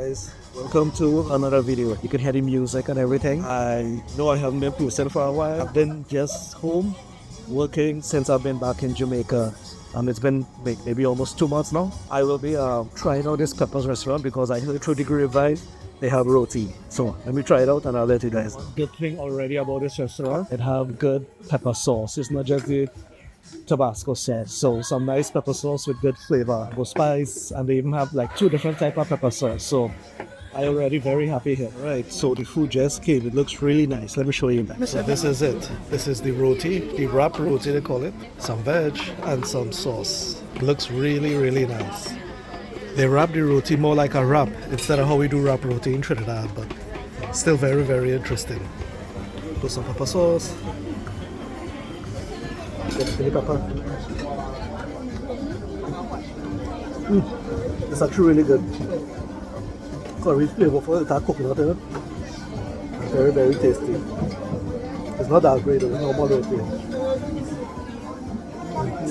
guys, welcome to another video. You can hear the music and everything. I know I haven't been posting for a while. I've been just home working since I've been back in Jamaica. It's been maybe almost 2 months now. I will be trying out this Peppers restaurant because I heard through the grapevine they have roti. So let me try it out and I'll let you guys. Good thing already about this restaurant, it have good pepper sauce. It's not just the Tabasco sauce, so some nice pepper sauce with good flavor, good spice, and they even have like 2 different type of pepper sauce. So I already very happy here. Right, so the food just came. It looks really nice. Let me show you that. So this is it. This is the roti, the wrap roti they call it. Some veg and some sauce. It looks really, really nice. They wrap the roti more like a wrap instead of how we do wrap roti in Trinidad, but still very, very interesting. Put some pepper sauce. Get the pepper. It's actually really good. Curry flavorful, it has coconut in it. Very, very tasty. It's not that great, it's normal roti.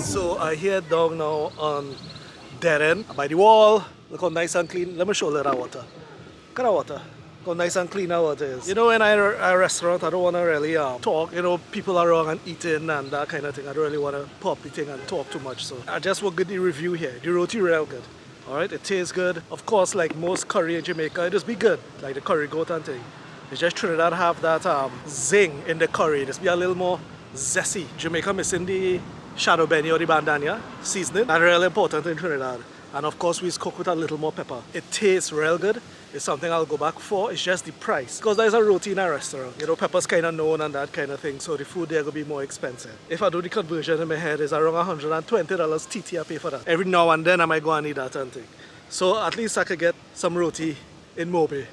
So I hear down now on dead end by the wall. Look how nice and clean. Let me show you that water. Look at that water. How nice and clean that water is. You know, when I'm at a restaurant, I don't want to really talk. You know, people are around and eating and that kind of thing. I don't really want to pop the thing and talk too much. So I just will get the review here. The roti real good. Alright, it tastes good. Of course, like most curry in Jamaica, it just be good. Like the curry goat and thing. It's just Trinidad have that zing in the curry. Just be a little more zesty. Jamaica missing the shadow benny or the bandana seasoning. That's really important in Trinidad. And of course, we cook with a little more pepper. It tastes real good. It's something I'll go back for. It's just the price. Because there's a roti in a restaurant. You know, pepper's kind of known and that kind of thing. So the food there will be more expensive. If I do the conversion in my head, it's around $120 TT I pay for that. Every now and then I might go and eat that and thing. So at least I could get some roti in Moby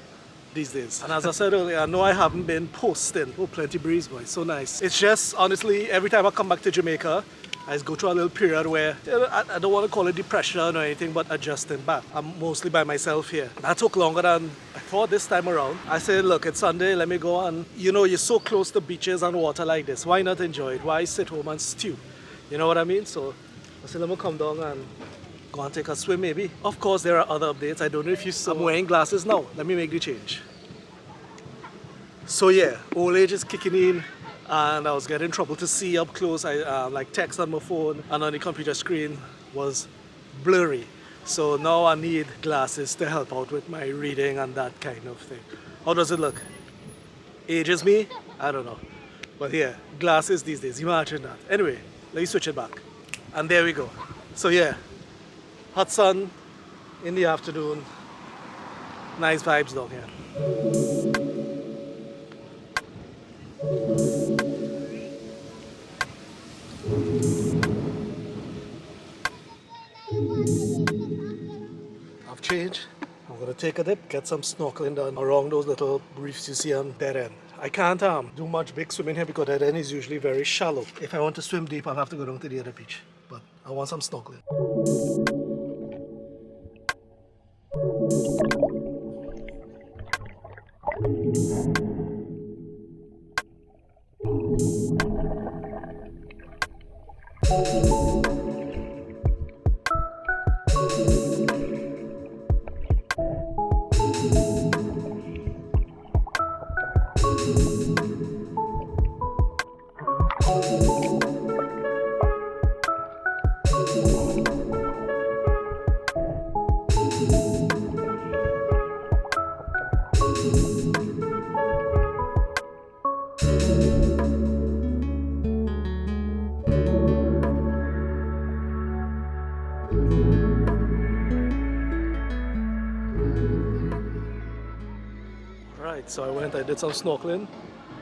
these days. And as I said earlier, I know I haven't been posting. Oh, plenty breeze, boy. So nice. It's just, honestly, every time I come back to Jamaica, I just go through a little period where, you know, I don't want to call it depression or anything, but adjusting back. I'm mostly by myself here. That took longer than I thought this time around. I said, look, it's Sunday, let me go and, you know, you're so close to beaches and water like this. Why not enjoy it? Why sit home and stew? You know what I mean? So I said, let me come down and go and take a swim maybe. Of course, there are other updates. I don't know if you saw. I'm wearing glasses now. Let me make the change. So yeah, old age is kicking in. And I was getting trouble to see up close. I like text on my phone and on the computer screen was blurry. So now I need glasses to help out with my reading and that kind of thing. How does it look? Ages me? I don't know. But yeah, glasses these days, imagine that. Anyway, let me switch it back. And there we go. So yeah, hot sun in the afternoon. Nice vibes down here. I've changed. I'm gonna take a dip, get some snorkeling done around those little reefs you see on dead end. I can't do much big swimming here because dead end is usually very shallow. If I want to swim deep, I'll have to go down to the other beach. But I want some snorkeling. Right, so I went, I did some snorkeling.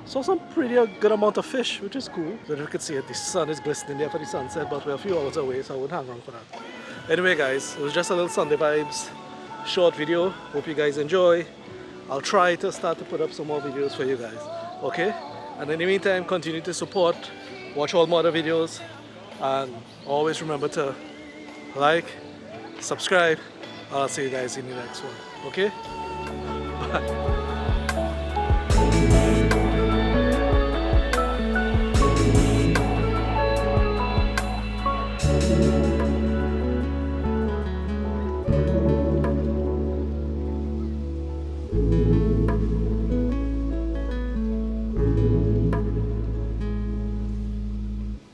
Saw some pretty good amount of fish, which is cool. So you can see it, the sun is glistening there for the sunset, but we're a few hours away, so I wouldn't hang around for that. Anyway guys, it was just a little Sunday vibes, short video. Hope you guys enjoy. I'll try to start to put up some more videos for you guys, okay? And in the meantime, continue to support, watch all my other videos, and always remember to like, subscribe. I'll see you guys in the next one, okay? Bye. you.